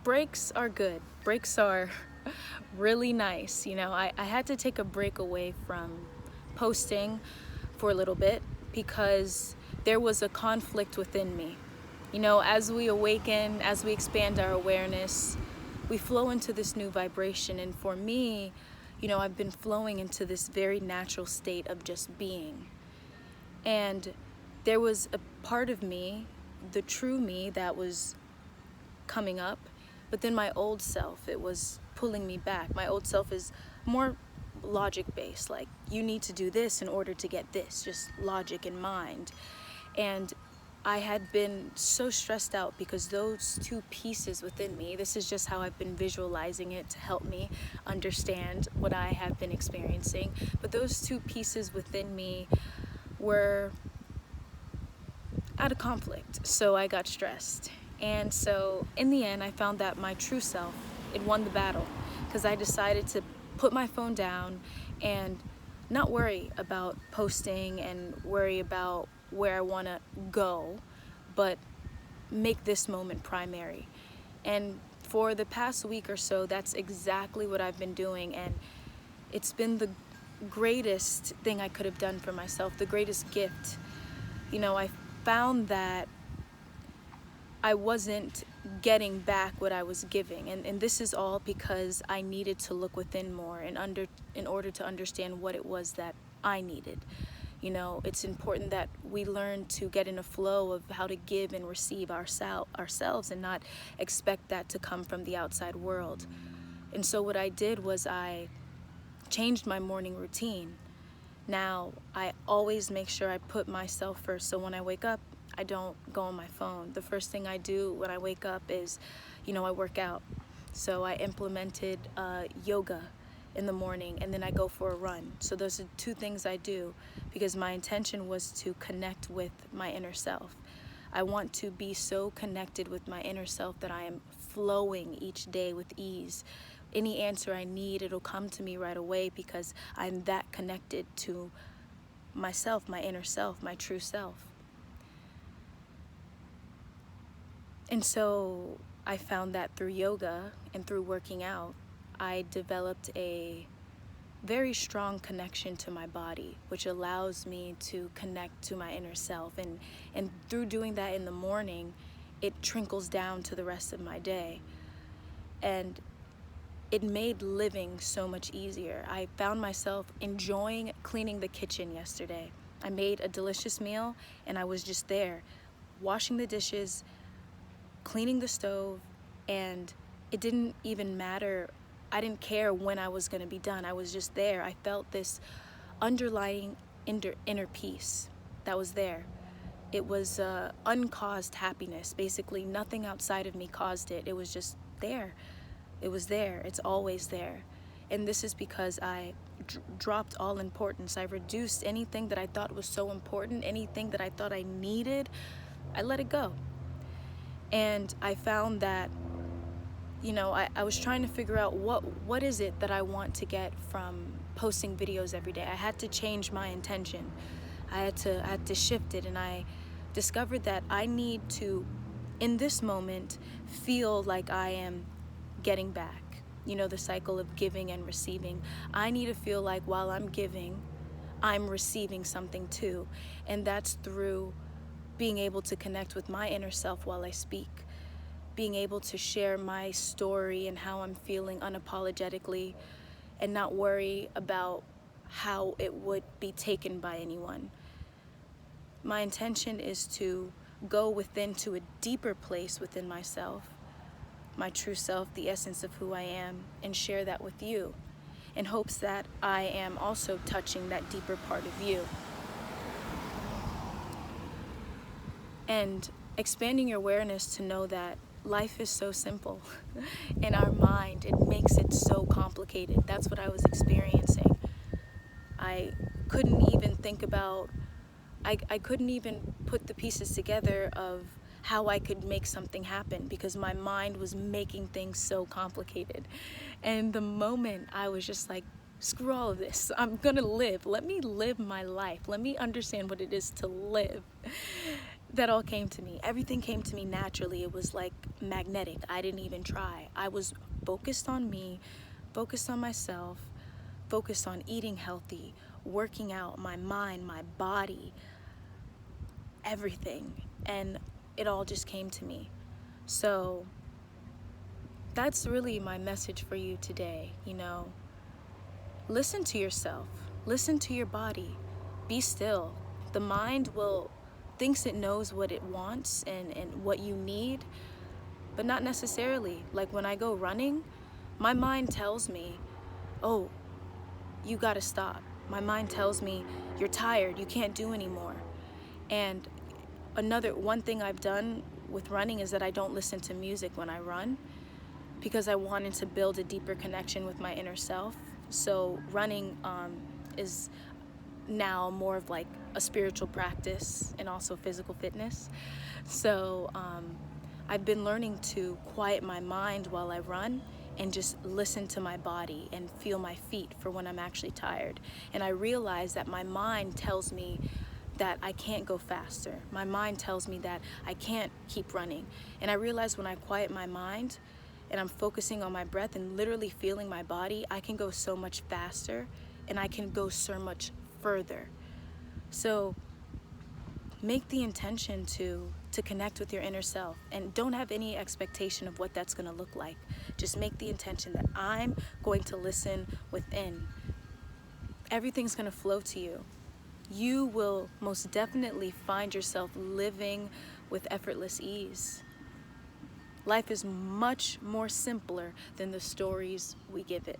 breaks are good. Breaks are really nice. I had to take a break away from posting for a little bit because there was a conflict within me. As we awaken, as we expand our awareness, we flow into this new vibration. And for me, I've been flowing into this very natural state of just being. And there was a part of me, the true me, that was coming up, but then my old self, it was pulling me back. My old self is more logic based, like you need to do this in order to get this, just logic in mind. And I had been so stressed out because those two pieces within me, this is just how I've been visualizing it to help me understand what I have been experiencing, but those two pieces within me were out of conflict, so I got stressed. And so in the end, I found that my true self, it won the battle, because I decided to put my phone down and not worry about posting and worry about where I want to go, but make this moment primary. And for the past week or so, that's exactly what I've been doing, and it's been the greatest thing I could have done for myself, the greatest gift. I found that I wasn't getting back what I was giving, and this is all because I needed to look within more in order to understand what it was that I needed. It's important that we learn to get in a flow of how to give and receive ourselves and not expect that to come from the outside world. And so what I did was I changed my morning routine. Now, I always make sure I put myself first. So when I wake up, I don't go on my phone. The first thing I do when I wake up is, I work out. So I implemented yoga in the morning, and then I go for a run. So those are two things I do because my intention was to connect with my inner self. I want to be so connected with my inner self that I am flowing each day with ease. Any answer I need, it'll come to me right away because I'm that connected to myself, my inner self, my true self. And so I found that through yoga and through working out, I developed a very strong connection to my body, which allows me to connect to my inner self. And through doing that in the morning, it trickles down to the rest of my day. And it made living so much easier. I found myself enjoying cleaning the kitchen yesterday. I made a delicious meal, and I was just there, washing the dishes, cleaning the stove, and it didn't even matter. I didn't care when I was going to be done. I was just there. I felt this underlying inner peace that was there. It was uncaused happiness. Basically, nothing outside of me caused it. It was just there. It was there. It's always there. And this is because I dropped all importance. I reduced anything that I thought was so important, anything that I thought I needed. I let it go. And I found that, I was trying to figure out what is it that I want to get from posting videos every day. I had to change my intention. I had to shift it, and I discovered that I need to, in this moment, feel like I am getting back. The cycle of giving and receiving. I need to feel like while I'm giving, I'm receiving something too. And that's through being able to connect with my inner self while I speak, being able to share my story and how I'm feeling unapologetically and not worry about how it would be taken by anyone. My intention is to go within to a deeper place within myself, my true self, the essence of who I am, and share that with you in hopes that I am also touching that deeper part of you. And expanding your awareness to know that life is so simple. In our mind, it makes it so complicated. That's what I was experiencing. I couldn't even think about, I couldn't even put the pieces together of how I could make something happen because my mind was making things so complicated. And the moment I was just like, screw all of this, I'm gonna live. Let me live my life. Let me understand what it is to live. that all came to me. Everything came to me naturally. It was like magnetic. I didn't even try. I was focused on me, focused on myself, focused on eating healthy, working out, my mind, my body, everything. And it all just came to me. So that's really my message for you today. You know, listen to yourself, listen to your body, be still. The mind thinks it knows what it wants and what you need, but not necessarily. Like when I go running, my mind tells me, oh, you gotta stop. My mind tells me, you're tired, you can't do anymore. And one thing I've done with running is that I don't listen to music when I run, because I wanted to build a deeper connection with my inner self. So running is now more of like a spiritual practice and also physical fitness. So I've been learning to quiet my mind while I run and just listen to my body and feel my feet for when I'm actually tired. And I realize that my mind tells me that I can't go faster. My mind tells me that I can't keep running. And I realize when I quiet my mind and I'm focusing on my breath and literally feeling my body, I can go so much faster and I can go so much further. So make the intention to connect with your inner self, and don't have any expectation of what that's going to look like. Just make the intention that I'm going to listen within. Everything's going to flow to you. You will most definitely find yourself living with effortless ease. Life is much more simpler than the stories we give it.